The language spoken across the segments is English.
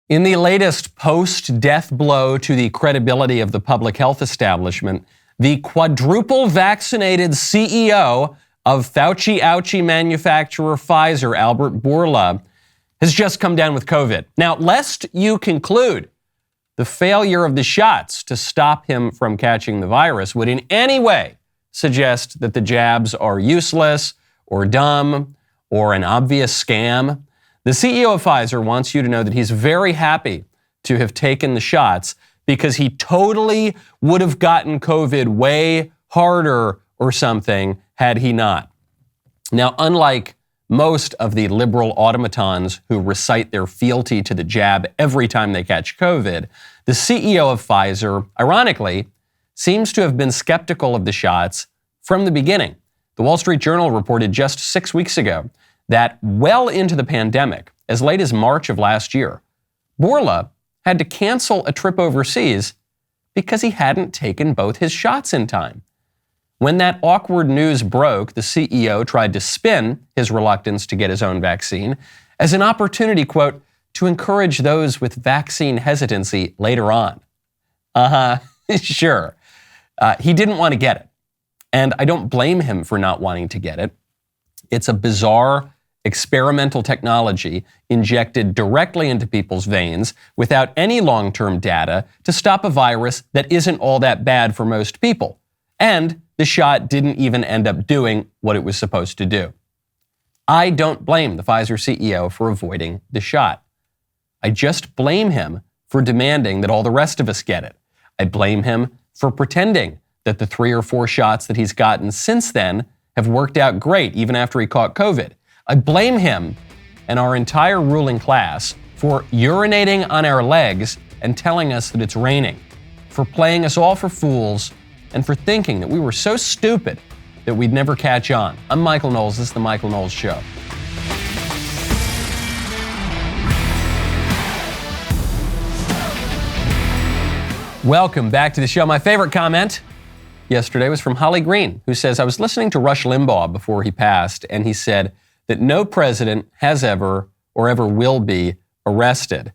In the latest post-death blow to the credibility of the public health establishment, the quadruple-vaccinated CEO of Fauci-ouchie manufacturer Pfizer, Albert Bourla, has just come down with COVID. Now, lest you conclude the failure of the shots to stop him from catching the virus would in any way suggest that the jabs are useless or dumb or an obvious scam, the CEO of Pfizer wants you to know that he's very happy to have taken the shots because he totally would have gotten COVID way harder or something had he not. Now, unlike most of the liberal automatons who recite their fealty to the jab every time they catch COVID, the CEO of Pfizer, ironically, seems to have been skeptical of the shots from the beginning. The Wall Street Journal reported just 6 weeks ago that well into the pandemic, as late as March of last year, Bourla had to cancel a trip overseas because he hadn't taken both his shots in time. When that awkward news broke, the CEO tried to spin his reluctance to get his own vaccine as an opportunity, quote, to encourage those with vaccine hesitancy later on. Sure. He didn't want to get it. And I don't blame him for not wanting to get it. It's a bizarre experimental technology injected directly into people's veins without any long-term data to stop a virus that isn't all that bad for most people. And the shot didn't even end up doing what it was supposed to do. I don't blame the Pfizer CEO for avoiding the shot. I just blame him for demanding that all the rest of us get it. I blame him for pretending that the 3 or 4 shots that he's gotten since then have worked out great, even after he caught COVID. I blame him and our entire ruling class for urinating on our legs and telling us that it's raining, for playing us all for fools, and for thinking that we were so stupid that we'd never catch on. I'm Michael Knowles. This is The Michael Knowles Show. Welcome back to the show. My favorite comment yesterday was from Holly Green, who says, I was listening to Rush Limbaugh before he passed, and he said that no president has ever or ever will be arrested.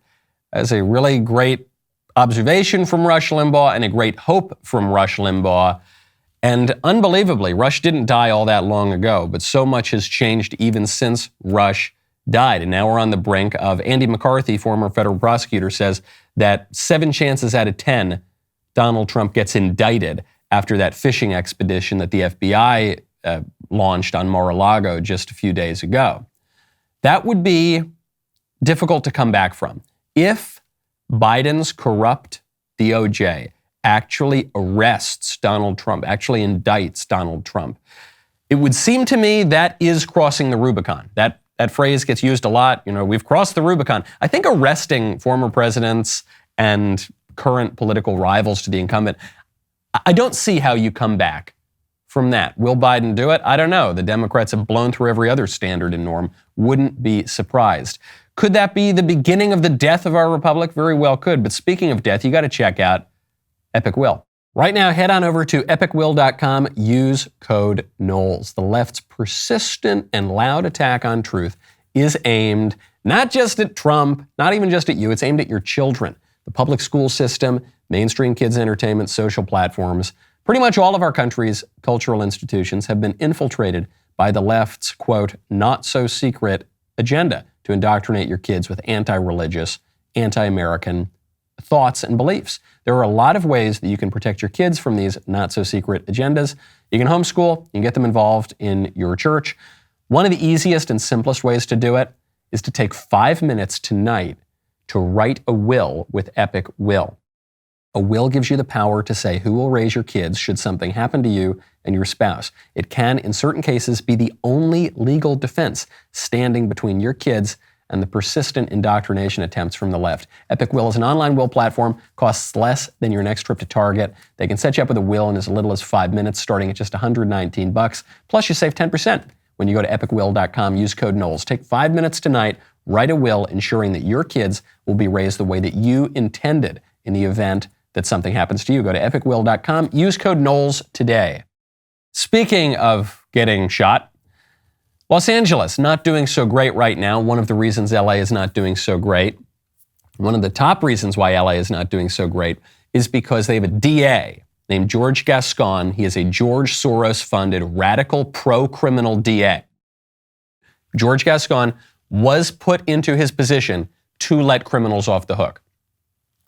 That's a really great observation from Rush Limbaugh and a great hope from Rush Limbaugh. And unbelievably, Rush didn't die all that long ago, but so much has changed even since Rush died. And now we're on the brink of Andy McCarthy, former federal prosecutor, says that 7 chances out of 10 Donald Trump gets indicted after that fishing expedition that the FBI launched on Mar-a-Lago just a few days ago. That would be difficult to come back from. If Biden's corrupt DOJ actually arrests Donald Trump, actually indicts Donald Trump, it would seem to me that is crossing the Rubicon. That phrase gets used a lot. You know, we've crossed the Rubicon. I think arresting former presidents and current political rivals to the incumbent, I don't see how you come back from that. Will Biden do it? I don't know. The Democrats have blown through every other standard and norm. Wouldn't be surprised. Could that be the beginning of the death of our republic? Very well could. But speaking of death, you got to check out Epic Will. Right now, head on over to epicwill.com. Use code Knowles. The left's persistent and loud attack on truth is aimed not just at Trump, not even just at you. It's aimed at your children. The public school system, mainstream kids' entertainment, social platforms. Pretty much all of our country's cultural institutions have been infiltrated by the left's, quote, not-so-secret agenda to indoctrinate your kids with anti-religious, anti-American thoughts and beliefs. There are a lot of ways that you can protect your kids from these not-so-secret agendas. You can homeschool, you can get them involved in your church. One of the easiest and simplest ways to do it is to take 5 minutes tonight to write a will with Epic Will. A will gives you the power to say who will raise your kids should something happen to you and your spouse. It can, in certain cases, be the only legal defense standing between your kids and the persistent indoctrination attempts from the left. Epic Will is an online will platform, costs less than your next trip to Target. They can set you up with a will in as little as 5 minutes, starting at just $119. Plus, you save 10% when you go to epicwill.com. Use code Knowles. Take 5 minutes tonight, write a will ensuring that your kids will be raised the way that you intended in the event that something happens to you. Go to epicwill.com. Use code Knowles today. Speaking of getting shot, Los Angeles, not doing so great right now. One of the reasons LA is not doing so great, One of the top reasons why LA is not doing so great is because they have a DA named George Gascon. He is a George Soros-funded radical pro-criminal DA. George Gascon was put into his position to let criminals off the hook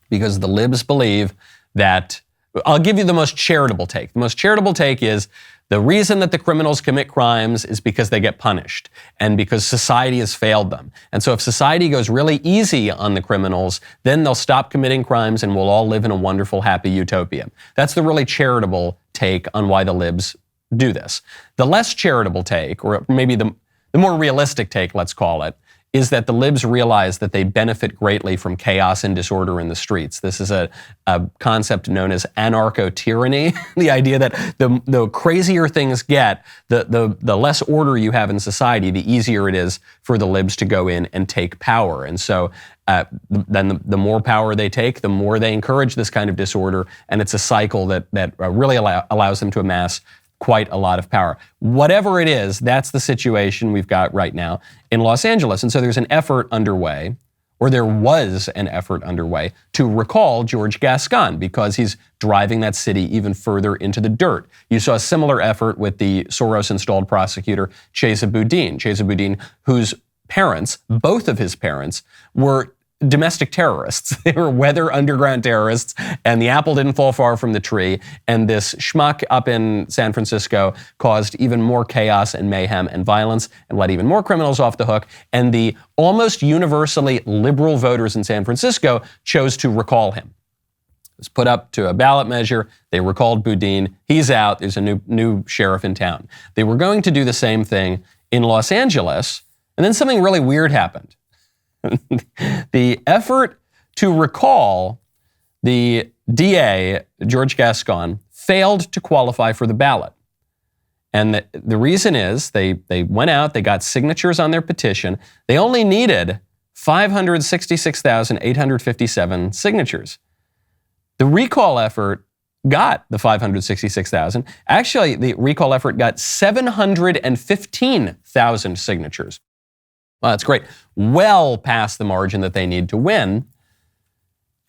because the libs believe that, I'll give you the most charitable take. The most charitable take is the reason that the criminals commit crimes is because they get punished and because society has failed them. And so if society goes really easy on the criminals, then they'll stop committing crimes and we'll all live in a wonderful, happy utopia. That's the really charitable take on why the libs do this. The less charitable take, or maybe the more realistic take, let's call it, is that the libs realize that they benefit greatly from chaos and disorder in the streets. This is a concept known as anarcho-tyranny, the idea that the crazier things get, the less order you have in society, the easier it is for the libs to go in and take power. And so then the more power they take, the more they encourage this kind of disorder, and it's a cycle that really allows them to amass quite a lot of power. Whatever it is, that's the situation we've got right now in Los Angeles. And so there's an effort underway, or there was an effort underway, to recall George Gascon because he's driving that city even further into the dirt. You saw a similar effort with the Soros-installed prosecutor, Chesa Boudin, whose parents, both of his parents, were domestic terrorists. They were weather underground terrorists, and the apple didn't fall far from the tree. And this schmuck up in San Francisco caused even more chaos and mayhem and violence and let even more criminals off the hook. And the almost universally liberal voters in San Francisco chose to recall him. It was put up to a ballot measure. They recalled Boudin. He's out. There's a new sheriff in town. They were going to do the same thing in Los Angeles, and then something really weird happened. The effort to recall the DA, George Gascon, failed to qualify for the ballot. And the reason is they went out, they got signatures on their petition. They only needed 566,857 signatures. The recall effort got the 566,000. Actually, the recall effort got 715,000 signatures. Well, that's great. Well past the margin that they need to win.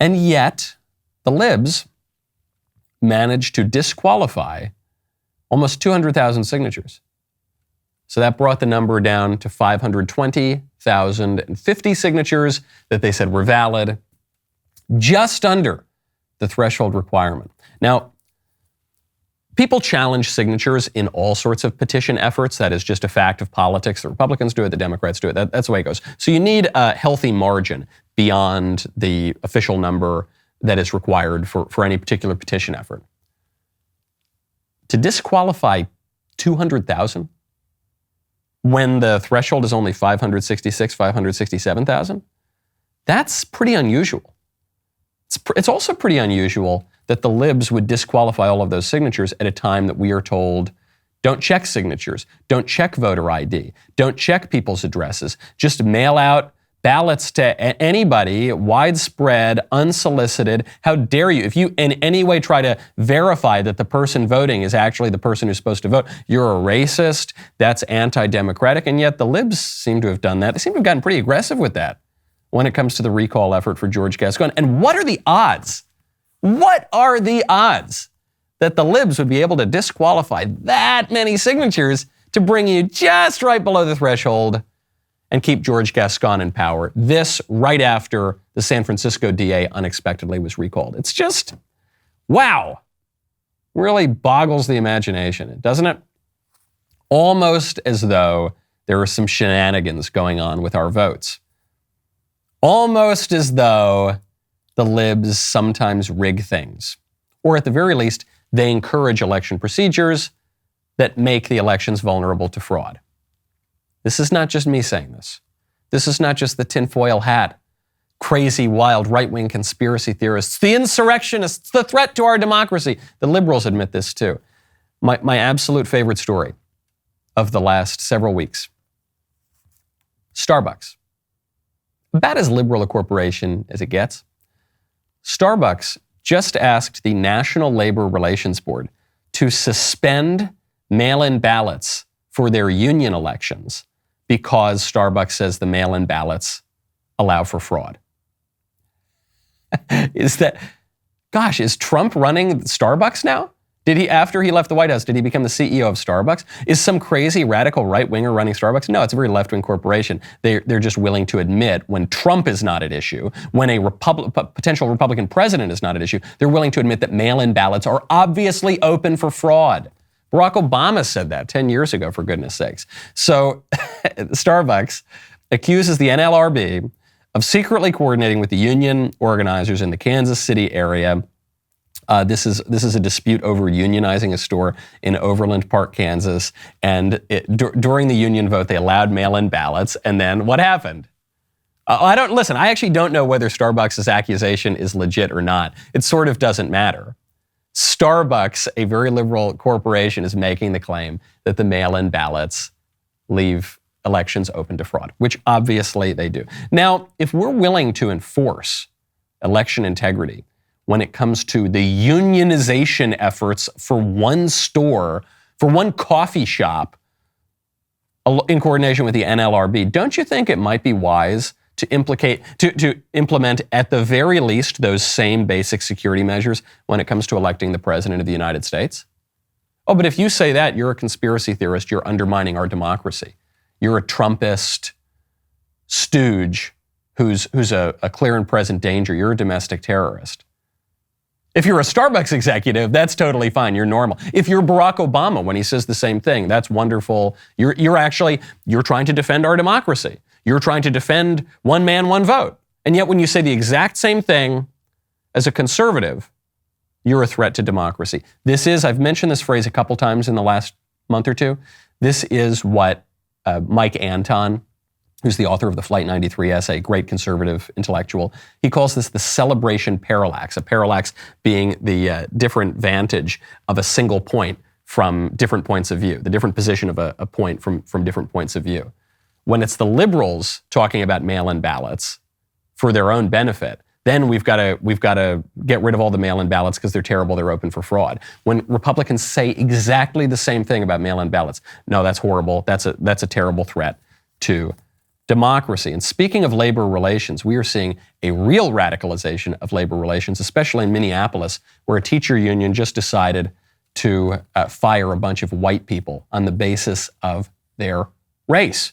And yet, the libs managed to disqualify almost 200,000 signatures. So that brought the number down to 520,050 signatures that they said were valid, just under the threshold requirement. Now, people challenge signatures in all sorts of petition efforts. That is just a fact of politics. The Republicans do it, the Democrats do it. That's the way it goes. So you need a healthy margin beyond the official number that is required for any particular petition effort. To disqualify 200,000 when the threshold is only 567,000, that's pretty unusual. It's also pretty unusual that the libs would disqualify all of those signatures at a time that we are told, don't check signatures, don't check voter ID, don't check people's addresses, just mail out ballots to anybody, widespread, unsolicited. How dare you? If you in any way try to verify that the person voting is actually the person who's supposed to vote, you're a racist, that's anti-democratic, and yet the libs seem to have done that. They seem to have gotten pretty aggressive with that when it comes to the recall effort for George Gascon. And what are the odds? What are the odds that the libs would be able to disqualify that many signatures to bring you just right below the threshold and keep George Gascon in power? This right after the San Francisco DA unexpectedly was recalled. It's just, wow. Really boggles the imagination, doesn't it? Almost as though there are some shenanigans going on with our votes. Almost as though the libs sometimes rig things, or at the very least, they encourage election procedures that make the elections vulnerable to fraud. This is not just me saying this. This is not just the tinfoil hat, crazy, wild, right-wing conspiracy theorists, the insurrectionists, the threat to our democracy. The liberals admit this too. My absolute favorite story of the last several weeks. Starbucks. About as liberal a corporation as it gets. Starbucks just asked the National Labor Relations Board to suspend mail-in ballots for their union elections because Starbucks says the mail-in ballots allow for fraud. is that, gosh, is Trump running Starbucks now? Did he, after he left the White House, did he become the CEO of Starbucks? Is some crazy radical right-winger running Starbucks? No, it's a very left-wing corporation. They're just willing to admit when Trump is not at issue, when a potential Republican president is not at issue, they're willing to admit that mail-in ballots are obviously open for fraud. Barack Obama said that 10 years ago, for goodness sakes. So Starbucks accuses the NLRB of secretly coordinating with the union organizers in the Kansas City area. This is a dispute over unionizing a store in Overland Park, Kansas. And during the union vote, they allowed mail-in ballots. And then what happened? I actually don't know whether Starbucks' accusation is legit or not. It sort of doesn't matter. Starbucks, a very liberal corporation, is making the claim that the mail-in ballots leave elections open to fraud, which obviously they do. Now, if we're willing to enforce election integrity when it comes to the unionization efforts for one store, for one coffee shop, in coordination with the NLRB, don't you think it might be wise to implement at the very least those same basic security measures when it comes to electing the President of the United States? Oh, but if you say that, you're a conspiracy theorist, you're undermining our democracy. You're a Trumpist stooge who's a clear and present danger. You're a domestic terrorist. If you're a Starbucks executive, that's totally fine. You're normal. If you're Barack Obama when he says the same thing, that's wonderful. You're trying to defend our democracy. You're trying to defend one man, one vote. And yet when you say the exact same thing as a conservative, you're a threat to democracy. I've mentioned this phrase a couple times in the last month or two. This is what Mike Anton, who's the author of the Flight 93 essay, great conservative intellectual, he calls this the celebration parallax, a parallax being the different vantage of a single point from different points of view, the different position of a point from different points of view. When it's the liberals talking about mail-in ballots for their own benefit, then we've got to get rid of all the mail-in ballots because they're terrible, they're open for fraud. When Republicans say exactly the same thing about mail-in ballots, no, that's horrible, that's a terrible threat to democracy. And speaking of labor relations, we are seeing a real radicalization of labor relations, especially in Minneapolis, where a teacher union just decided to fire a bunch of white people on the basis of their race.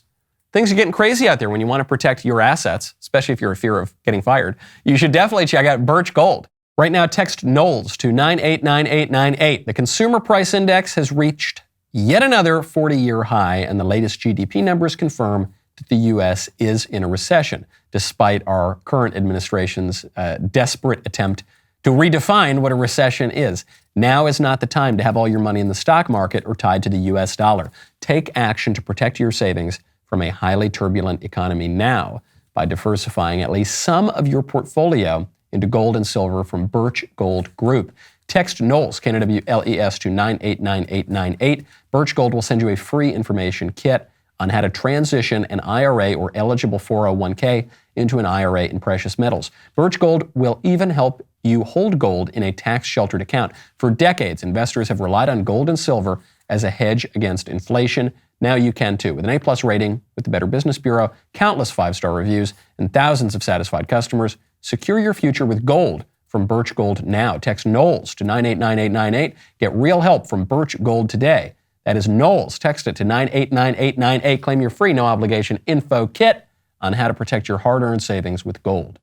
Things are getting crazy out there when you want to protect your assets, especially if you're in fear of getting fired. You should definitely check out Birch Gold. Right now, text Knowles to 989898. The consumer price index has reached yet another 40-year high, and the latest GDP numbers confirm that the U.S. is in a recession, despite our current administration's desperate attempt to redefine what a recession is. Now is not the time to have all your money in the stock market or tied to the U.S. dollar. Take action to protect your savings from a highly turbulent economy now by diversifying at least some of your portfolio into gold and silver from Birch Gold Group. Text Knowles, K-N-W-L-E-S, to 989898. Birch Gold will send you a free information kit on how to transition an IRA or eligible 401k into an IRA in precious metals. Birch Gold will even help you hold gold in a tax-sheltered account. For decades, investors have relied on gold and silver as a hedge against inflation. Now you can too. With an A+ rating with the Better Business Bureau, countless 5-star reviews, and thousands of satisfied customers, secure your future with gold from Birch Gold now. Text Knowles to 989898. Get real help from Birch Gold today. That is Knowles. Text it to 989898. Claim your free, no obligation info kit on how to protect your hard-earned savings with gold.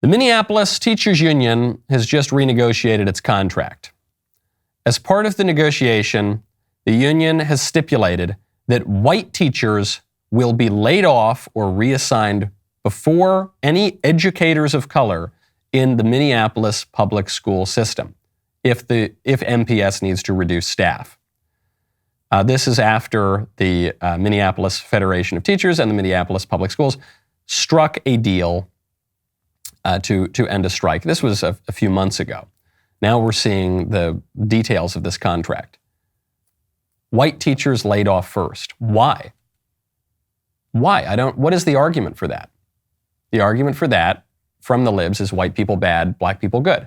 The Minneapolis Teachers Union has just renegotiated its contract. As part of the negotiation, the union has stipulated that white teachers will be laid off or reassigned before any educators of color in the Minneapolis public school system, if MPS needs to reduce staff. This is after the Minneapolis Federation of Teachers and the Minneapolis Public Schools struck a deal to end a strike. This was a few months ago. Now we're seeing the details of this contract. White teachers laid off first. Why? What is the argument for that? The argument for that from the libs is white people bad, black people good.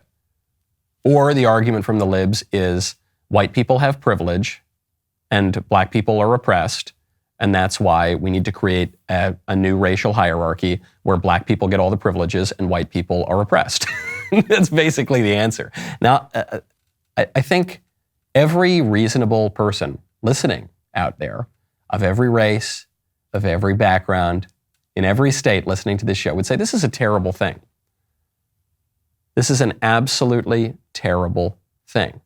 Or the argument from the libs is white people have privilege and black people are oppressed, and that's why we need to create a new racial hierarchy where black people get all the privileges and white people are oppressed. That's basically the answer. Now, I think every reasonable person listening out there, of every race, of every background, in every state listening to this show would say this is a terrible thing. This is an absolutely terrible thing.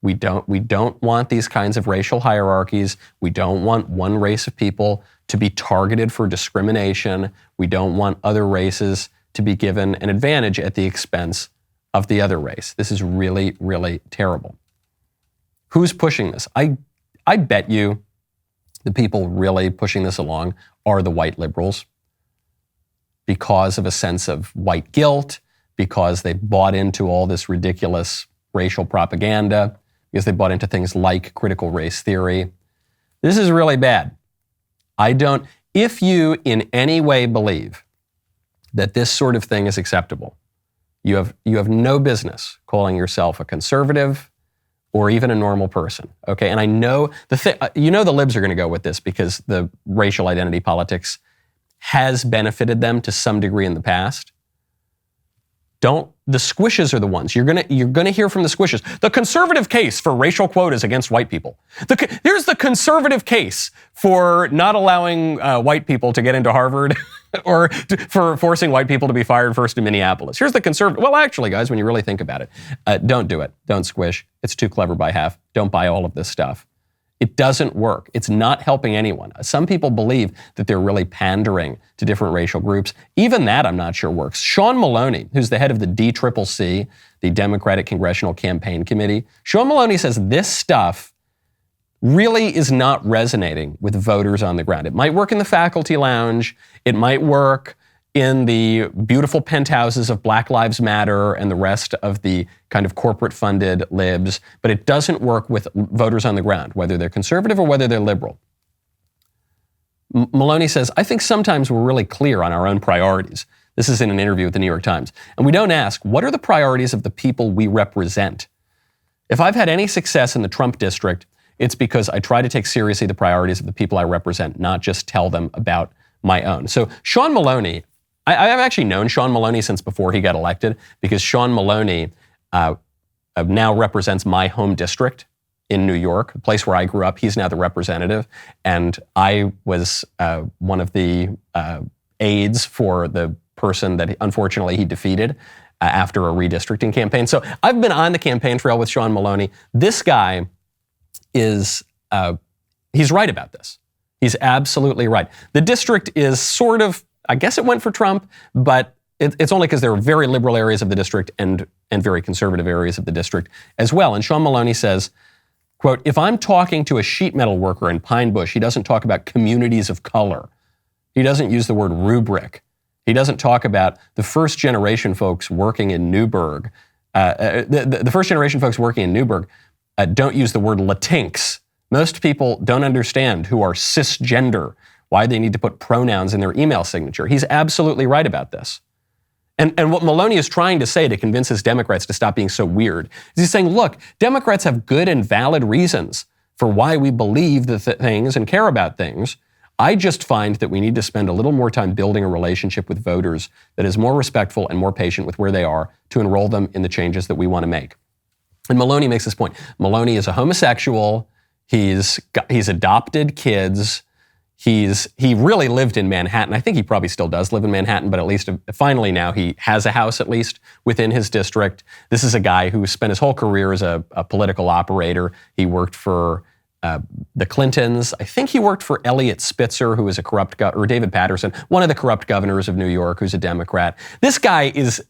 We don't want these kinds of racial hierarchies. We don't want one race of people to be targeted for discrimination. We don't want other races to be given an advantage at the expense of the other race. This is really, really terrible. Who's pushing this? I bet you the people really pushing this along are the white liberals because of a sense of white guilt, because they bought into all this ridiculous racial propaganda, because they bought into things like critical race theory. This is really bad. If you in any way believe that this sort of thing is acceptable, you have no business calling yourself a conservative or even a normal person, okay? And I know the libs are going to go with this because the racial identity politics has benefited them to some degree in the past. The squishes are the ones. You're gonna hear from the squishes. The conservative case for racial quotas against white people. Here's the conservative case for not allowing white people to get into Harvard or for forcing white people to be fired first in Minneapolis. Here's the conservative. Well, actually, guys, when you really think about it, don't do it. Don't squish. It's too clever by half. Don't buy all of this stuff. It doesn't work. It's not helping anyone. Some people believe that they're really pandering to different racial groups. Even that I'm not sure works. Sean Maloney, who's the head of the DCCC, the Democratic Congressional Campaign Committee, Sean Maloney says this stuff really is not resonating with voters on the ground. It might work in the faculty lounge. It might work in the beautiful penthouses of Black Lives Matter and the rest of the kind of corporate-funded libs, but it doesn't work with voters on the ground, whether they're conservative or whether they're liberal. Maloney says, I think sometimes we're really clear on our own priorities. This is in an interview with the New York Times. And we don't ask, what are the priorities of the people we represent? If I've had any success in the Trump district, it's because I try to take seriously the priorities of the people I represent, not just tell them about my own. So Sean Maloney, I've actually known Sean Maloney since before he got elected because Sean Maloney now represents my home district in New York, a place where I grew up. He's now the representative. And I was one of the aides for the person that unfortunately he defeated after a redistricting campaign. So I've been on the campaign trail with Sean Maloney. This guy he's right about this. He's absolutely right. The district is sort of, I guess it went for Trump, but it's only because there are very liberal areas of the district and very conservative areas of the district as well. And Sean Maloney says, quote, if I'm talking to a sheet metal worker in Pine Bush, he doesn't talk about communities of color. He doesn't use the word rubric. He doesn't talk about the first generation folks working in Newburgh. The first generation folks working in Newburgh don't use the word Latinx. Most people don't understand who are cisgender, why they need to put pronouns in their email signature. He's absolutely right about this. And what Maloney is trying to say to convince his Democrats to stop being so weird is he's saying, look, Democrats have good and valid reasons for why we believe the things and care about things. I just find that we need to spend a little more time building a relationship with voters that is more respectful and more patient with where they are to enroll them in the changes that we want to make. And Maloney makes this point. Maloney is a homosexual. He's adopted kids. He really lived in Manhattan. I think he probably still does live in Manhattan, but at least finally now he has a house at least within his district. This is a guy who spent his whole career as a political operator. He worked for the Clintons. I think he worked for Eliot Spitzer, who is a corrupt or David Patterson, one of the corrupt governors of New York, who's a Democrat. This guy is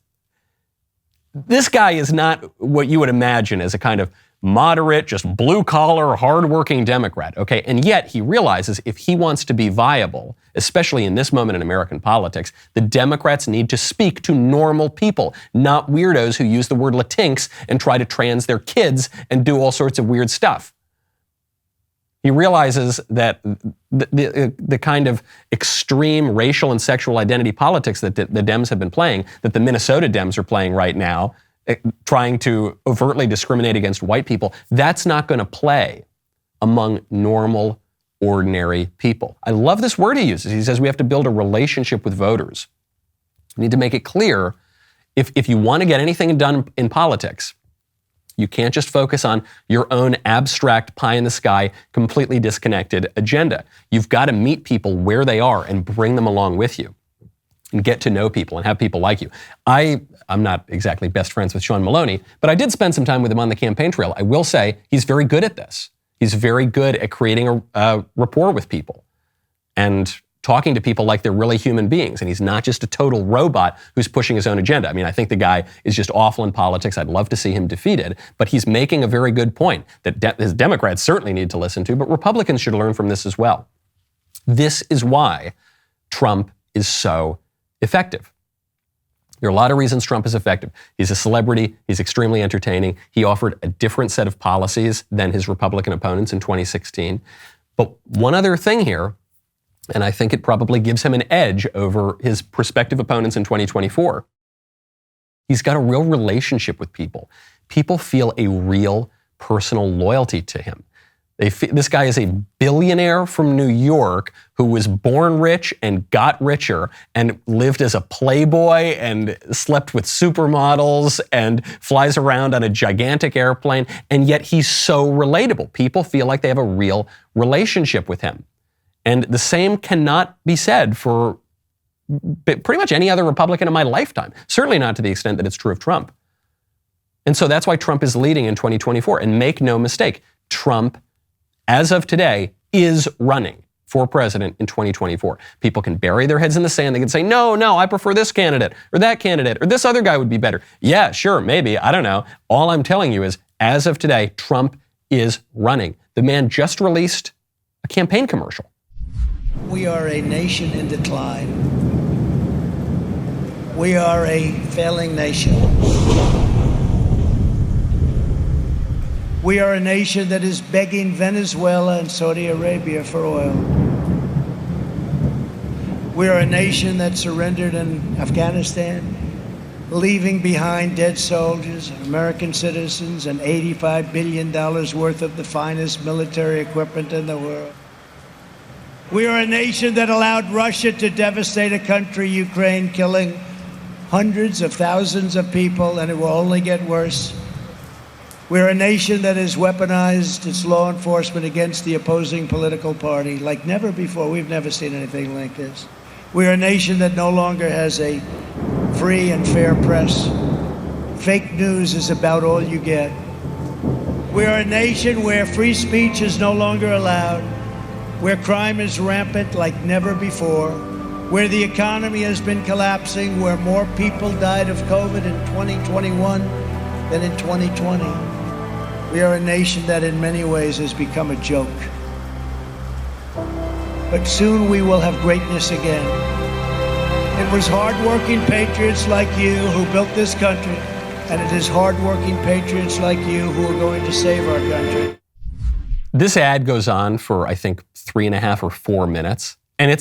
not what you would imagine as a kind of moderate, just blue-collar, hard-working Democrat, okay? And yet he realizes if he wants to be viable, especially in this moment in American politics, the Democrats need to speak to normal people, not weirdos who use the word Latinx and try to trans their kids and do all sorts of weird stuff. He realizes that the kind of extreme racial and sexual identity politics that the Dems have been playing, that the Minnesota Dems are playing right now, trying to overtly discriminate against white people, that's not going to play among normal, ordinary people. I love this word he uses. He says we have to build a relationship with voters. We need to make it clear If you want to get anything done in politics, you can't just focus on your own abstract pie-in-the-sky, completely disconnected agenda. You've got to meet people where they are and bring them along with you and get to know people and have people like you. I'm not exactly best friends with Sean Maloney, but I did spend some time with him on the campaign trail. I will say he's very good at this. He's very good at creating a rapport with people and talking to people like they're really human beings, and he's not just a total robot who's pushing his own agenda. I mean, I think the guy is just awful in politics. I'd love to see him defeated, but he's making a very good point that his Democrats certainly need to listen to, but Republicans should learn from this as well. This is why Trump is so effective. There are a lot of reasons Trump is effective. He's a celebrity. He's extremely entertaining. He offered a different set of policies than his Republican opponents in 2016. But one other thing here, and I think it probably gives him an edge over his prospective opponents in 2024. He's got a real relationship with people. People feel a real personal loyalty to him. This guy is a billionaire from New York who was born rich and got richer and lived as a playboy and slept with supermodels and flies around on a gigantic airplane, and yet he's so relatable. People feel like they have a real relationship with him. And the same cannot be said for pretty much any other Republican in my lifetime, certainly not to the extent that it's true of Trump. And so that's why Trump is leading in 2024. And make no mistake, Trump, as of today, is running for president in 2024. People can bury their heads in the sand. They can say, no, I prefer this candidate or that candidate or this other guy would be better. Yeah, sure, maybe, I don't know. All I'm telling you is, as of today, Trump is running. The man just released a campaign commercial. We are a nation in decline. We are a failing nation. We are a nation that is begging Venezuela and Saudi Arabia for oil. We are a nation that surrendered in Afghanistan, leaving behind dead soldiers, American citizens, and $85 billion worth of the finest military equipment in the world. We are a nation that allowed Russia to devastate a country, Ukraine, killing hundreds of thousands of people, and it will only get worse. We're a nation that has weaponized its law enforcement against the opposing political party like never before. We've never seen anything like this. We're a nation that no longer has a free and fair press. Fake news is about all you get. We're a nation where free speech is no longer allowed, where crime is rampant like never before, where the economy has been collapsing, where more people died of COVID in 2021 than in 2020. We are a nation that in many ways has become a joke. But soon we will have greatness again. It was hardworking patriots like you who built this country, and it is hardworking patriots like you who are going to save our country. This ad goes on for, I think, 3.5 or 4 minutes, and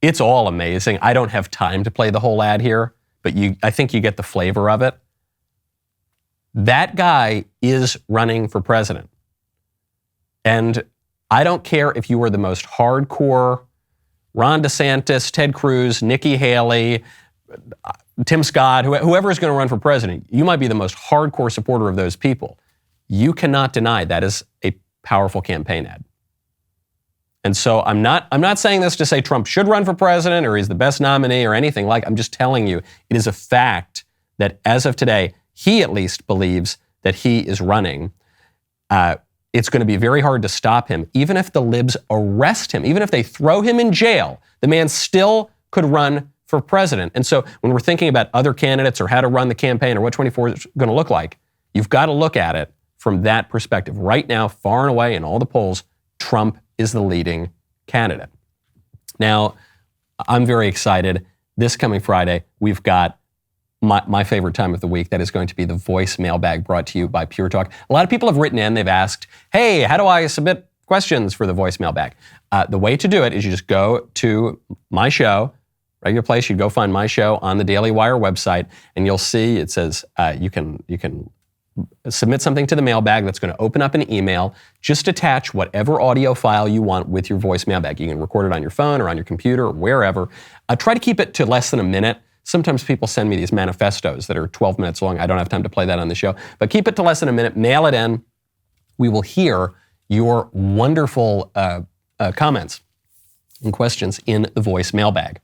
it's all amazing. I don't have time to play the whole ad here, but I think you get the flavor of it. That guy is running for president. And I don't care if you are the most hardcore Ron DeSantis, Ted Cruz, Nikki Haley, Tim Scott, whoever is going to run for president, you might be the most hardcore supporter of those people. You cannot deny that is a powerful campaign ad. And so I'm not saying this to say Trump should run for president or he's the best nominee or anything like. I'm just telling you, it is a fact that as of today, he at least believes that he is running. It's going to be very hard to stop him. Even if the libs arrest him, even if they throw him in jail, the man still could run for president. And so when we're thinking about other candidates or how to run the campaign or what 24 is going to look like, you've got to look at it from that perspective. Right now, far and away in all the polls, Trump is the leading candidate. Now, I'm very excited. This coming Friday, we've got my favorite time of the week. That is going to be the voice mailbag brought to you by Pure Talk. A lot of people have written in. They've asked, hey, how do I submit questions for the voice mailbag? The way to do it is you just go to my show, regular place. You go find my show on the Daily Wire website, and you'll see it says you can submit something to the mailbag that's going to open up an email. Just attach whatever audio file you want with your voice mailbag. You can record it on your phone or on your computer or wherever. Try to keep it to less than a minute, Sometimes people send me these manifestos that are 12 minutes long. I don't have time to play that on the show. But keep it to less than a minute. Mail it in. We will hear your wonderful comments and questions in the voice mailbag.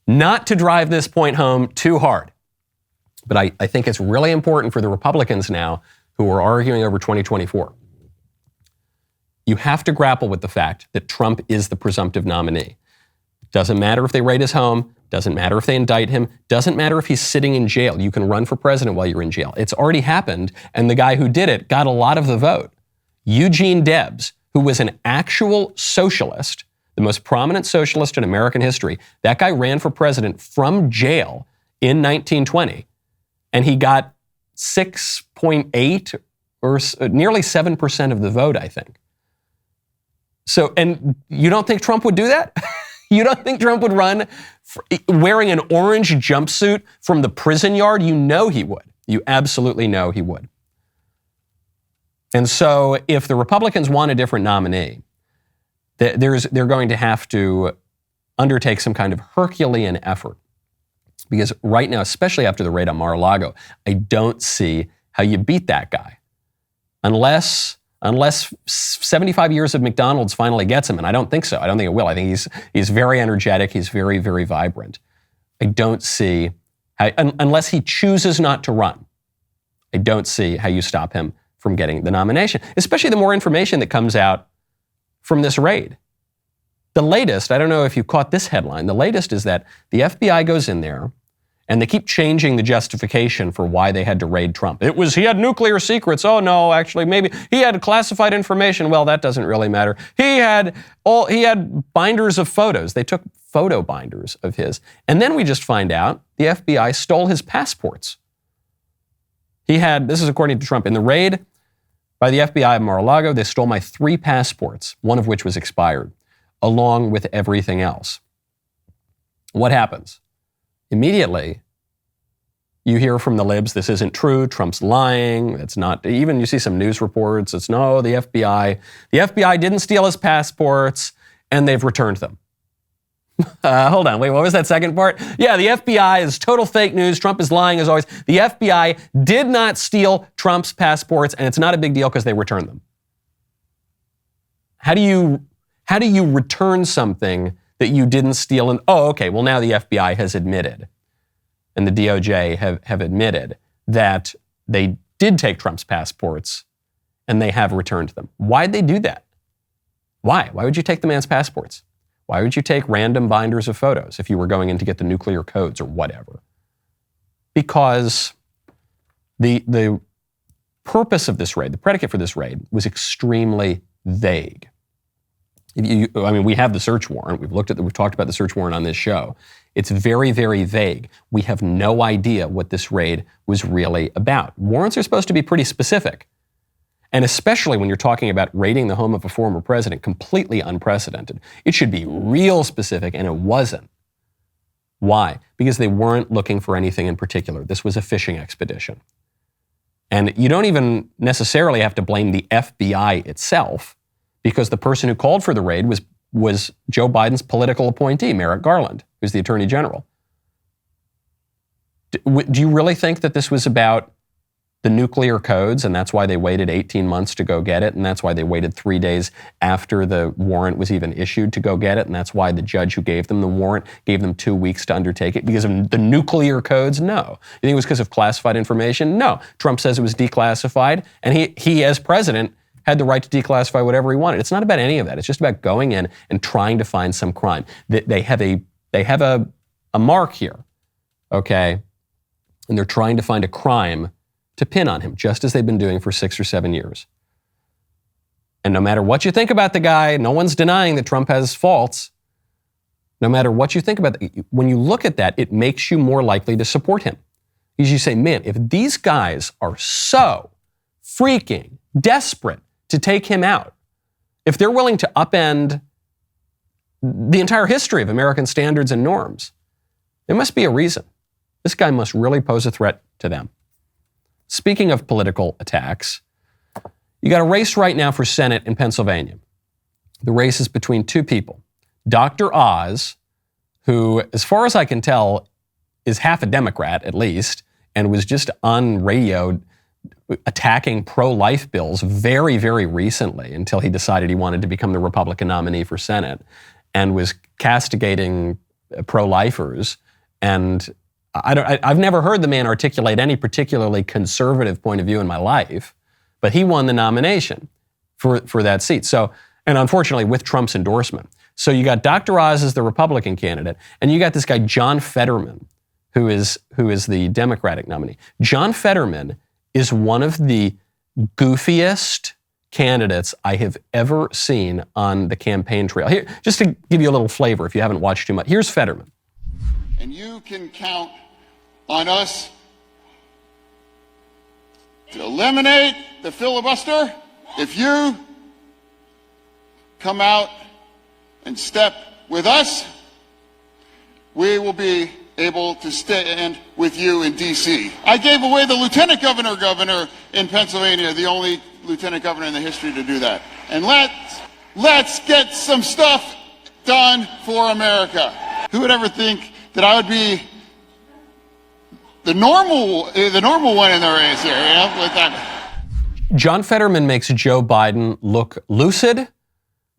Not to drive this point home too hard, but I think it's really important for the Republicans now who are arguing over 2024. You have to grapple with the fact that Trump is the presumptive nominee. Doesn't matter if they raid his home, doesn't matter if they indict him, doesn't matter if he's sitting in jail. You can run for president while you're in jail. It's already happened, and the guy who did it got a lot of the vote. Eugene Debs, who was an actual socialist, the most prominent socialist in American history, that guy ran for president from jail in 1920, and he got 6.8 or nearly 7% of the vote, I think. So, and you don't think Trump would do that? You don't think Trump would run wearing an orange jumpsuit from the prison yard? You know he would. You absolutely know he would. And so if the Republicans want a different nominee, they're going to have to undertake some kind of Herculean effort. Because right now, especially after the raid on Mar-a-Lago, I don't see how you beat that guy. Unless 75 years of McDonald's finally gets him, and I don't think so. I don't think it will. I think he's very energetic. He's very, very vibrant. I don't see how, unless he chooses not to run, I don't see how you stop him from getting the nomination, especially the more information that comes out from this raid. The latest, I don't know if you caught this headline, the latest is that the FBI goes in there and they keep changing the justification for why they had to raid Trump. He had nuclear secrets. Oh no, actually, maybe he had classified information. Well, that doesn't really matter. He had binders of photos. They took photo binders of his. And then we just find out the FBI stole his passports. This is according to Trump, in the raid by the FBI at Mar-a-Lago, they stole my 3 passports, one of which was expired, along with everything else. What happens? Immediately, you hear from the libs, this isn't true, Trump's lying, it's not, even you see some news reports, it's no, the FBI didn't steal his passports, and they've returned them. Hold on, wait, what was that second part? Yeah, the FBI is total fake news, Trump is lying as always. The FBI did not steal Trump's passports, and it's not a big deal because they returned them. How do you return something that you didn't steal? And okay, well now the FBI has admitted, and the DOJ have admitted that they did take Trump's passports and they have returned them. Why'd they do that? Why? Why would you take the man's passports? Why would you take random binders of photos if you were going in to get the nuclear codes or whatever? Because the purpose of this raid, the predicate for this raid, was extremely vague. We have the search warrant. We've talked about the search warrant on this show. It's very, very vague. We have no idea what this raid was really about. Warrants are supposed to be pretty specific. And especially when you're talking about raiding the home of a former president, completely unprecedented. It should be real specific, and it wasn't. Why? Because they weren't looking for anything in particular. This was a fishing expedition. And you don't even necessarily have to blame the FBI itself, because the person who called for the raid was Joe Biden's political appointee, Merrick Garland, who's the Attorney General. Do you really think that this was about the nuclear codes, and that's why they waited 18 months to go get it, and that's why they waited 3 days after the warrant was even issued to go get it, and that's why the judge who gave them the warrant gave them 2 weeks to undertake it? Because of the nuclear codes? No. You think it was because of classified information? No. Trump says it was declassified, and he as president, had the right to declassify whatever he wanted. It's not about any of that. It's just about going in and trying to find some crime. They have a mark here, okay? And they're trying to find a crime to pin on him, just as they've been doing for 6 or 7 years. And no matter what you think about the guy, no one's denying that Trump has faults. No matter what you think about when you look at that, it makes you more likely to support him. Because you say, man, if these guys are so freaking desperate to take him out, if they're willing to upend the entire history of American standards and norms, there must be a reason. This guy must really pose a threat to them. Speaking of political attacks, you got a race right now for Senate in Pennsylvania. The race is between 2 people. Dr. Oz, who, as far as I can tell, is half a Democrat at least, and was just on radio attacking pro-life bills very, very recently until he decided he wanted to become the Republican nominee for Senate, and was castigating pro-lifers. And I've never heard the man articulate any particularly conservative point of view in my life, but he won the nomination for that seat. So, and unfortunately with Trump's endorsement. So you got Dr. Oz as the Republican candidate, and you got this guy John Fetterman, who is the Democratic nominee. John Fetterman is one of the goofiest candidates I have ever seen on the campaign trail. Here, just to give you a little flavor if you haven't watched too much, here's Fetterman. And you can count on us to eliminate the filibuster if you come out and step with us. We will be able to stand with you in D.C. I gave away the lieutenant governor in Pennsylvania, the only lieutenant governor in the history to do that. And let's get some stuff done for America. Who would ever think that I would be the normal one in the race here, you know, with that. John Fetterman makes Joe Biden look lucid.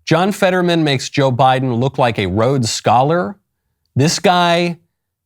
John Fetterman makes Joe Biden look like a Rhodes Scholar. This guy,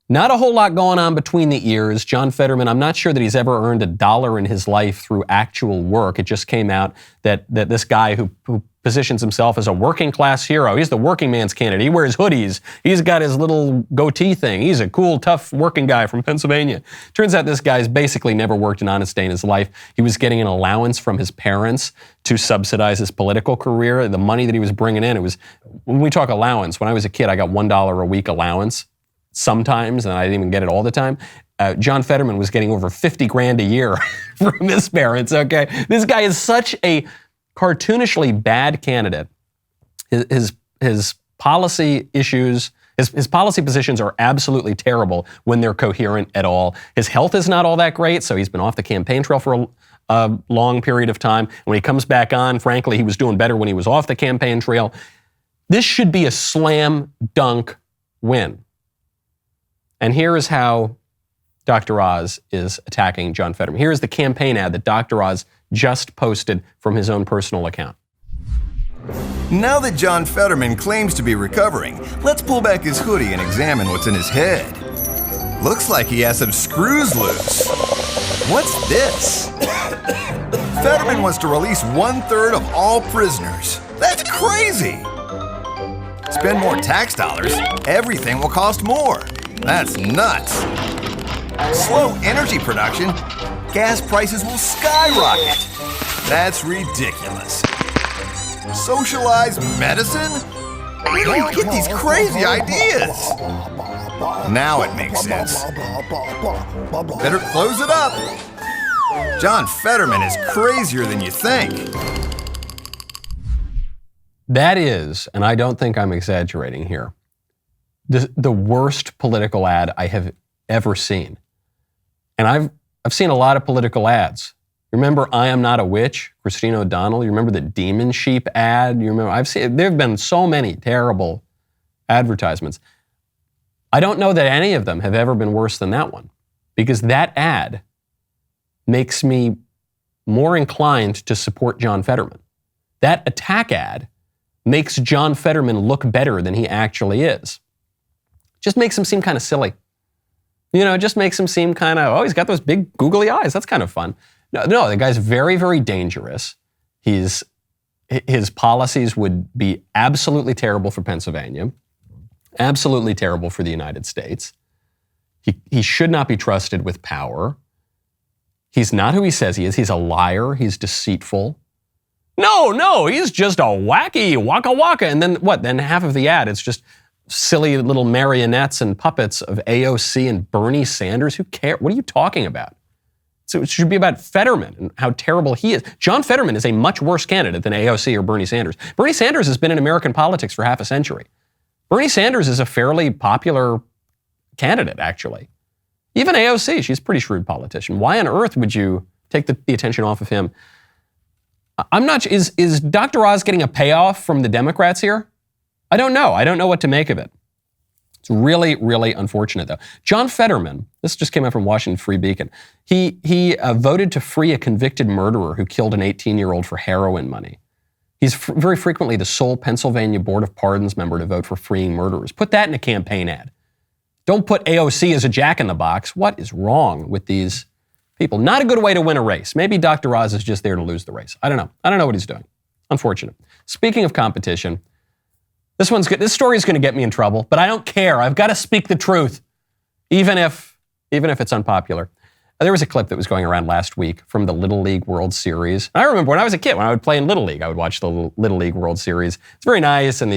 not a whole lot going on between the ears. John Fetterman, I'm not sure that he's ever earned $1 in his life through actual work. It just came out that this guy who positions himself as a working class hero, he's the working man's candidate. He wears hoodies. He's got his little goatee thing. He's a cool, tough working guy from Pennsylvania. Turns out this guy's basically never worked an honest day in his life. He was getting an allowance from his parents to subsidize his political career. The money that he was bringing in, it was, when we talk allowance, when I was a kid, I got $1 a week allowance sometimes, and I didn't even get it all the time. John Fetterman was getting over 50 grand a year from his parents, okay? This guy is such a cartoonishly bad candidate. His policy issues, his policy positions are absolutely terrible when they're coherent at all. His health is not all that great, so he's been off the campaign trail for a long period of time. When he comes back on, frankly, he was doing better when he was off the campaign trail. This should be a slam dunk win. And here is how Dr. Oz is attacking John Fetterman. Here is the campaign ad that Dr. Oz just posted from his own personal account. Now that John Fetterman claims to be recovering, let's pull back his hoodie and examine what's in his head. Looks like he has some screws loose. What's this? Fetterman wants to release 1/3 of all prisoners. That's crazy! Spend more tax dollars, everything will cost more. That's nuts. Slow energy production, gas prices will skyrocket. That's ridiculous. Socialized medicine? Where do you get these crazy ideas? Now it makes sense. Better close it up. John Fetterman is crazier than you think. That is, and I don't think I'm exaggerating here, the worst political ad I have ever seen. And I've seen a lot of political ads. You remember I Am Not a Witch, Christine O'Donnell? You remember the Demon Sheep ad? You remember, there have been so many terrible advertisements. I don't know that any of them have ever been worse than that one, because that ad makes me more inclined to support John Fetterman. That attack ad makes John Fetterman look better than he actually is. Just makes him seem kind of silly. You know, it just makes him seem kind of, oh, he's got those big googly eyes. That's kind of fun. No, the guy's very, very dangerous. His policies would be absolutely terrible for Pennsylvania, absolutely terrible for the United States. He should not be trusted with power. He's not who he says he is. He's a liar. He's deceitful. No, he's just a wacky waka waka. And then what? Then half of the ad, it's just silly little marionettes and puppets of AOC and Bernie Sanders. Who cares? What are you talking about? So it should be about Fetterman and how terrible he is. John Fetterman is a much worse candidate than AOC or Bernie Sanders. Bernie Sanders has been in American politics for half a century. Bernie Sanders is a fairly popular candidate, actually. Even AOC, she's a pretty shrewd politician. Why on earth would you take the attention off of him? I'm not, is Dr. Oz getting a payoff from the Democrats here? I don't know. I don't know what to make of it. It's really, really unfortunate, though. John Fetterman, this just came out from Washington Free Beacon, he voted to free a convicted murderer who killed an 18-year-old for heroin money. He's very frequently the sole Pennsylvania Board of Pardons member to vote for freeing murderers. Put that in a campaign ad. Don't put AOC as a jack-in-the-box. What is wrong with these people? Not a good way to win a race. Maybe Dr. Oz is just there to lose the race. I don't know. I don't know what he's doing. Unfortunate. Speaking of competition, this one's good. This story is going to get me in trouble, but I don't care. I've got to speak the truth, even if it's unpopular. There was a clip that was going around last week from the Little League World Series. I remember when I was a kid, when I would play in Little League, I would watch the Little League World Series. It's very nice, and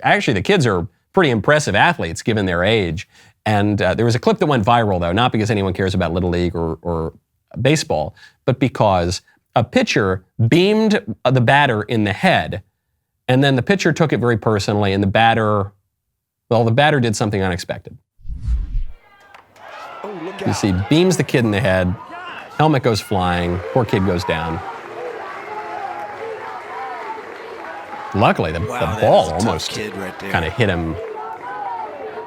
actually the kids are pretty impressive athletes given their age. And there was a clip that went viral, though, not because anyone cares about Little League or baseball, but because a pitcher beamed the batter in the head, and then the pitcher took it very personally, and the batter did something unexpected. You see, beams the kid in the head, helmet goes flying, poor kid goes down. Luckily, the ball almost kind of hit him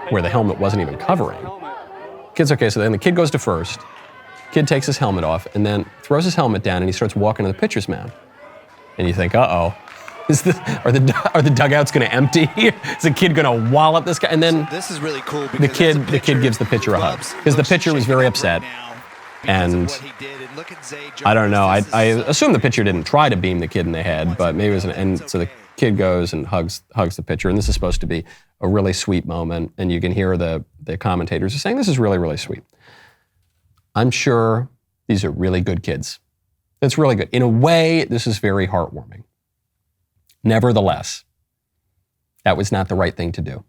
where the helmet wasn't even covering. Kid's okay, so then the kid goes to first. Kid takes his helmet off and then throws his helmet down and he starts walking to the pitcher's mound. And you think, uh-oh, are the dugouts going to empty? Is the kid going to wallop this guy? And then this is really cool the kid gives the pitcher a hug because the pitcher was very upset. And I don't know. I assume the pitcher didn't try to beam the kid in the head, but maybe it was so the kid goes and hugs the pitcher. And this is supposed to be a really sweet moment. And you can hear the commentators are saying this is really, really sweet. I'm sure these are really good kids. It's really good. In a way, this is very heartwarming. Nevertheless, that was not the right thing to do.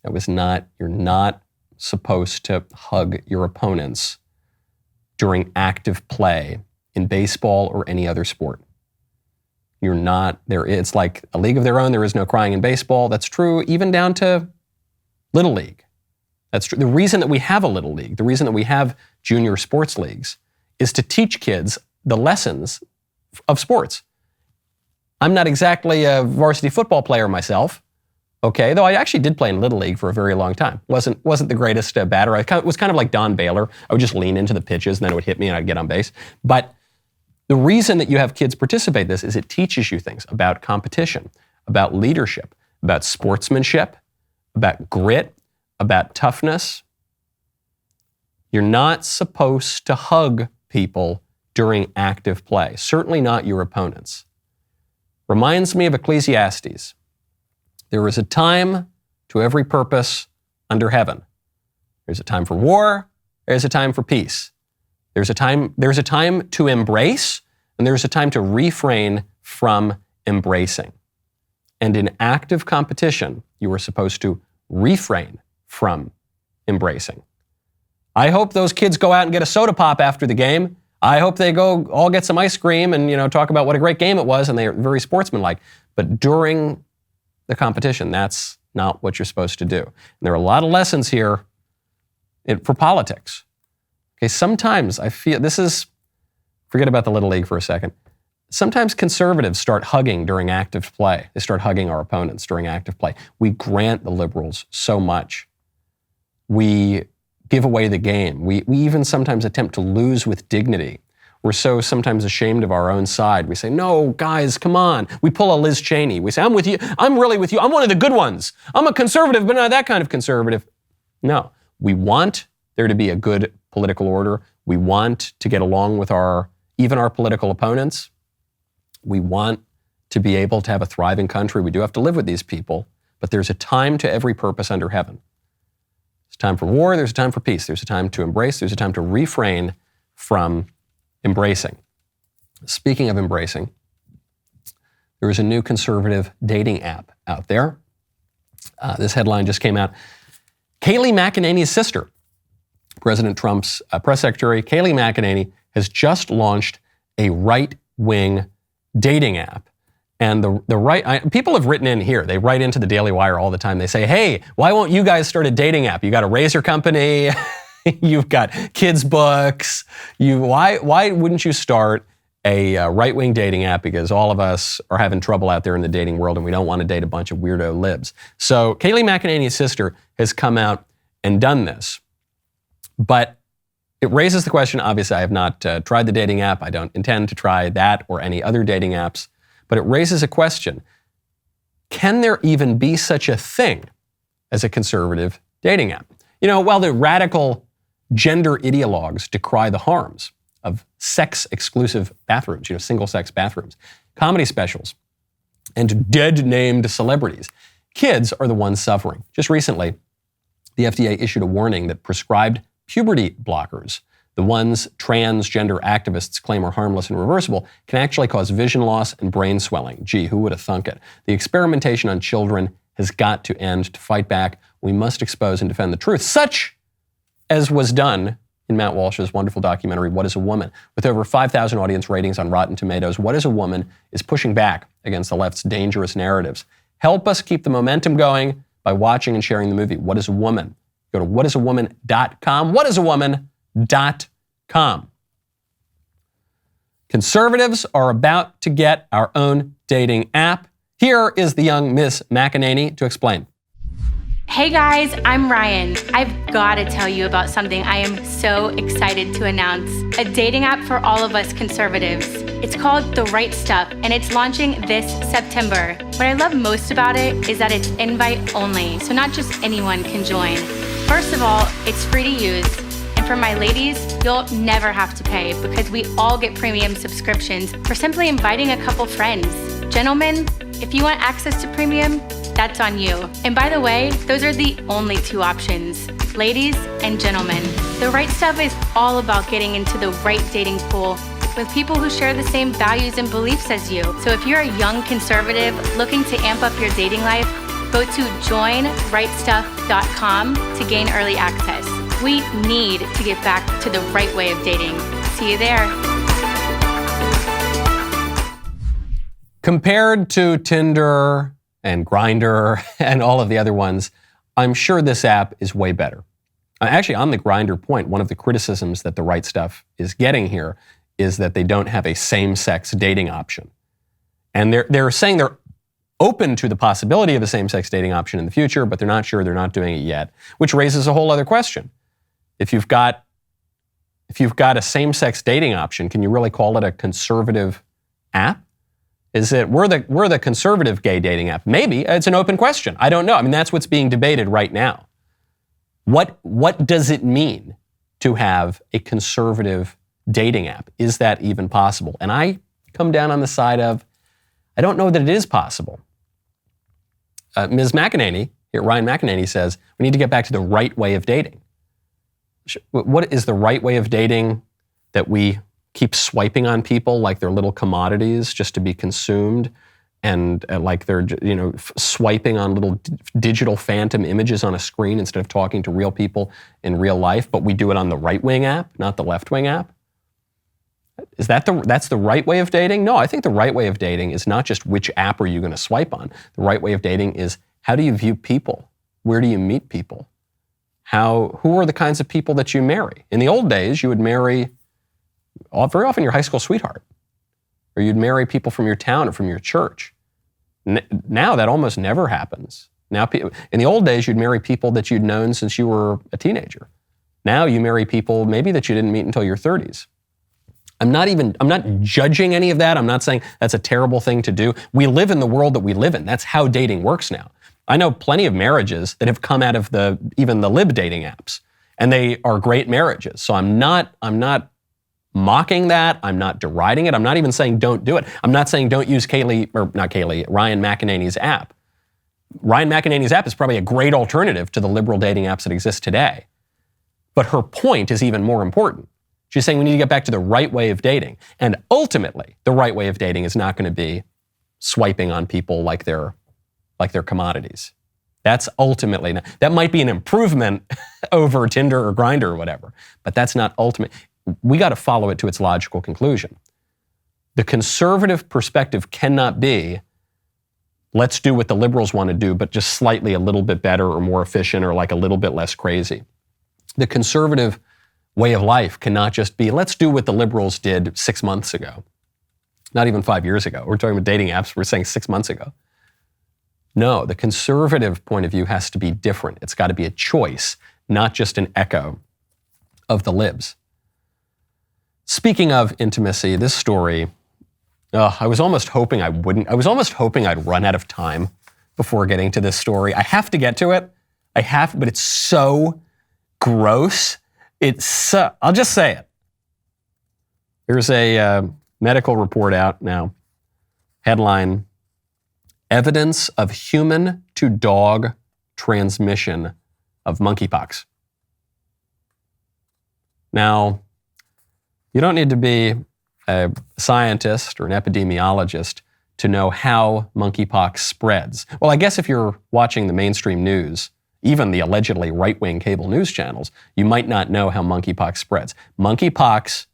You're not supposed to hug your opponents during active play in baseball or any other sport. You're not there. It's like a league of their own. There is no crying in baseball. That's true even down to Little League. That's true. The reason that we have a Little League, the reason that we have junior sports leagues is to teach kids the lessons of sports. I'm not exactly a varsity football player myself, okay, though I actually did play in Little League for a very long time. Wasn't the greatest batter. I was kind of like Don Baylor. I would just lean into the pitches and then it would hit me and I'd get on base. But the reason that you have kids participate in this is it teaches you things about competition, about leadership, about sportsmanship, about grit, about toughness. You're not supposed to hug people during active play, certainly not your opponents. Reminds me of Ecclesiastes. There is a time to every purpose under heaven. There's a time for war, there's a time for peace. There's a time to embrace, and there's a time to refrain from embracing. And in active competition, you are supposed to refrain from embracing. I hope those kids go out and get a soda pop after the game. I hope they go all get some ice cream and talk about what a great game it was, and they're very sportsmanlike. But during the competition, that's not what you're supposed to do. And there are a lot of lessons here for politics. Okay, sometimes I feel forget about the Little League for a second. Sometimes conservatives start hugging during active play. They start hugging our opponents during active play. We grant the liberals so much. We give away the game. We even sometimes attempt to lose with dignity. We're so sometimes ashamed of our own side. We say, no, guys, come on. We pull a Liz Cheney. We say, I'm with you. I'm really with you. I'm one of the good ones. I'm a conservative, but not that kind of conservative. No, we want there to be a good political order. We want to get along with even our political opponents. We want to be able to have a thriving country. We do have to live with these people, but there's a time to every purpose under heaven. There's a time for war, there's a time for peace. There's a time to embrace, there's a time to refrain from embracing. Speaking of embracing, there is a new conservative dating app out there. This headline just came out. Kayleigh McEnany's sister, President Trump's press secretary, Kayleigh McEnany, has just launched a right-wing dating app. And people have written in here. They write into the Daily Wire all the time. They say, hey, why won't you guys start a dating app? You got a razor company. You've got kids' books. Why wouldn't you start a right-wing dating app because all of us are having trouble out there in the dating world and we don't want to date a bunch of weirdo libs. So Kayleigh McEnany's sister has come out and done this. But it raises the question, obviously I have not tried the dating app. I don't intend to try that or any other dating apps. But it raises a question. Can there even be such a thing as a conservative dating app? You know, while the radical gender ideologues decry the harms of sex-exclusive bathrooms, single-sex bathrooms, comedy specials, and dead-named celebrities, kids are the ones suffering. Just recently, the FDA issued a warning that prescribed puberty blockers, the ones transgender activists claim are harmless and reversible, can actually cause vision loss and brain swelling. Gee, who would have thunk it? The experimentation on children has got to end. To fight back, we must expose and defend the truth, such as was done in Matt Walsh's wonderful documentary, What is a Woman? With over 5,000 audience ratings on Rotten Tomatoes, What is a Woman is pushing back against the left's dangerous narratives. Help us keep the momentum going by watching and sharing the movie, What is a Woman? Go to whatisawoman.com, whatisawoman.com. Conservatives are about to get our own dating app. Here is the young Miss McEnany to explain. Hey guys, I'm Ryan. I've got to tell you about something I am so excited to announce. A dating app for all of us conservatives. It's called The Right Stuff, and it's launching this September. What I love most about it is that it's invite only, so not just anyone can join. First of all, it's free to use. And for my ladies, you'll never have to pay because we all get premium subscriptions for simply inviting a couple friends. Gentlemen, if you want access to premium, that's on you. And by the way, those are the only two options. Ladies and gentlemen, The Right Stuff is all about getting into the right dating pool with people who share the same values and beliefs as you. So if you're a young conservative looking to amp up your dating life, go to joinrightstuff.com to gain early access. We need to get back to the right way of dating. See you there. Compared to Tinder and Grindr and all of the other ones, I'm sure this app is way better. Actually, on the Grindr point, one of the criticisms that The Right Stuff is getting here is that they don't have a same-sex dating option. And they're saying they're open to the possibility of a same-sex dating option in the future, but they're not sure, they're not doing it yet, which raises a whole other question. If you've got a same-sex dating option, can you really call it a conservative app? Is it, we're the conservative gay dating app? Maybe. It's an open question. I don't know. I mean, that's what's being debated right now. What does it mean to have a conservative dating app? Is that even possible? And I come down on the side of, I don't know that it is possible. Ms. McEnany, here, Ryan McEnany says, we need to get back to the right way of dating. What is the right way of dating? That we keep swiping on people like they're little commodities just to be consumed, and like they're, swiping on little digital phantom images on a screen instead of talking to real people in real life, but we do it on the right-wing app, not the left-wing app? Is that's the right way of dating? No, I think the right way of dating is not just which app are you going to swipe on. The right way of dating is, how do you view people? Where do you meet people? Who are the kinds of people that you marry? In the old days, you would marry very often your high school sweetheart, or you'd marry people from your town or from your church. Now that almost never happens. Now, in the old days, you'd marry people that you'd known since you were a teenager. Now you marry people maybe that you didn't meet until your 30s. I'm not judging any of that. I'm not saying that's a terrible thing to do. We live in the world that we live in. That's how dating works now. I know plenty of marriages that have come out of even the lib dating apps, and they are great marriages. So I'm not mocking that. I'm not deriding it. I'm not even saying don't do it. I'm not saying don't use Ryan McEnany's app. Ryan McEnany's app is probably a great alternative to the liberal dating apps that exist today. But her point is even more important. She's saying we need to get back to the right way of dating. And ultimately, the right way of dating is not going to be swiping on people like they're commodities. That's ultimately not. That might be an improvement over Tinder or Grindr or whatever, but that's not ultimate. We got to follow it to its logical conclusion. The conservative perspective cannot be, let's do what the liberals want to do, but just slightly a little bit better or more efficient or like a little bit less crazy. The conservative way of life cannot just be, let's do what the liberals did 6 months ago. Not even 5 years ago. We're talking about dating apps. We're saying 6 months ago. No, the conservative point of view has to be different. It's got to be a choice, not just an echo of the libs. Speaking of intimacy, this story, I was almost hoping I wouldn't. I was almost hoping I'd run out of time before getting to this story. I have to get to it. But it's so gross. I'll just say it. There's a medical report out now. Headline, evidence of human to dog transmission of monkeypox. Now, you don't need to be a scientist or an epidemiologist to know how monkeypox spreads. Well, I guess if you're watching the mainstream news, even the allegedly right-wing cable news channels, you might not know how monkeypox spreads. Monkeypox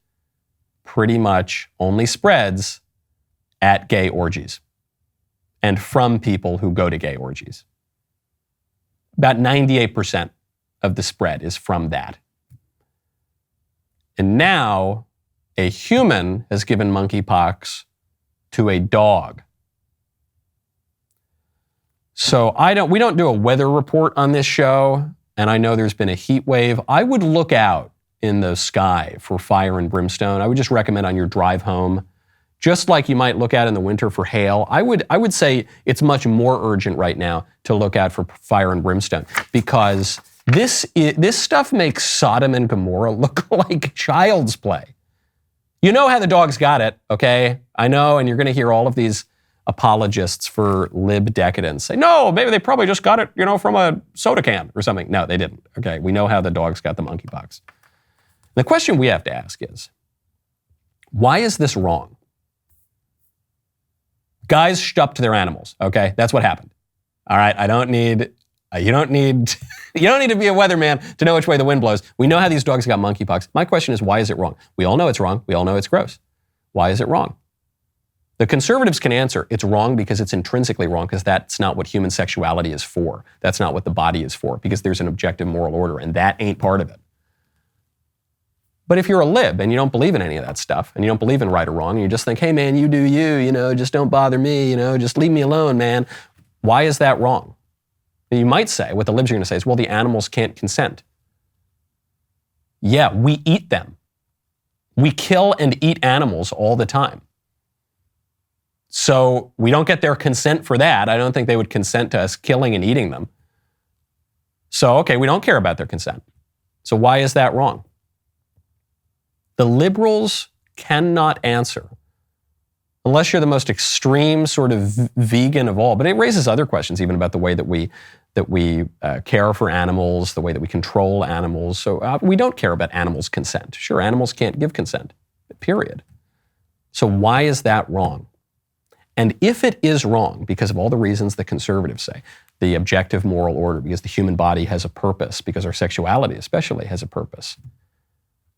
pretty much only spreads at gay orgies and from people who go to gay orgies. About 98% of the spread is from that. And now a human has given monkeypox to a dog. So we don't do a weather report on this show, and I know there's been a heat wave. I would look out in the sky for fire and brimstone. I would just recommend on your drive home, just like you might look out in the winter for hail. I would say it's much more urgent right now to look out for fire and brimstone, because this stuff makes Sodom and Gomorrah look like child's play. You know how the dogs got it, okay? I know, and you're going to hear all of these apologists for lib decadence say, no, maybe they probably just got it, from a soda can or something. No, they didn't. Okay, we know how the dogs got the monkeypox. The question we have to ask is, why is this wrong? Guys stuffed their animals, okay? That's what happened. All right, you don't need to be a weatherman to know which way the wind blows. We know how these dogs got monkeypox. My question is, why is it wrong? We all know it's wrong. We all know it's gross. Why is it wrong? The conservatives can answer, it's wrong because it's intrinsically wrong, because that's not what human sexuality is for. That's not what the body is for, because there's an objective moral order, and that ain't part of it. But if you're a lib and you don't believe in any of that stuff, and you don't believe in right or wrong, and you just think, hey man, you do you, just don't bother me, just leave me alone, man. Why is that wrong? And you might say, what the libs are going to say is, well, the animals can't consent. Yeah, we eat them. We kill and eat animals all the time. So we don't get their consent for that. I don't think they would consent to us killing and eating them. So, okay, we don't care about their consent. So why is that wrong? The liberals cannot answer, unless you're the most extreme sort of vegan of all. But it raises other questions, even about the way that we care for animals, the way that we control animals. So we don't care about animals' consent. Sure, animals can't give consent, period. So why is that wrong? And if it is wrong, because of all the reasons the conservatives say, the objective moral order, because the human body has a purpose, because our sexuality especially has a purpose,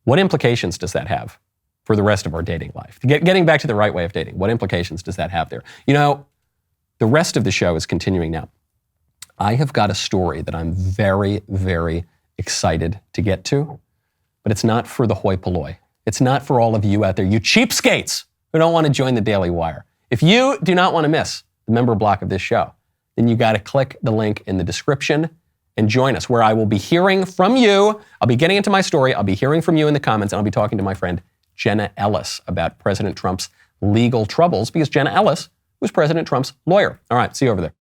what implications does that have for the rest of our dating life? Getting back to the right way of dating, what implications does that have there? The rest of the show is continuing now. I have got a story that I'm very, very excited to get to, but it's not for the hoi polloi. It's not for all of you out there, you cheapskates who don't want to join the Daily Wire. If you do not want to miss the member block of this show, then you got to click the link in the description and join us, where I will be hearing from you. I'll be getting into my story. I'll be hearing from you in the comments, and I'll be talking to my friend Jenna Ellis about President Trump's legal troubles, because Jenna Ellis was President Trump's lawyer. All right, see you over there.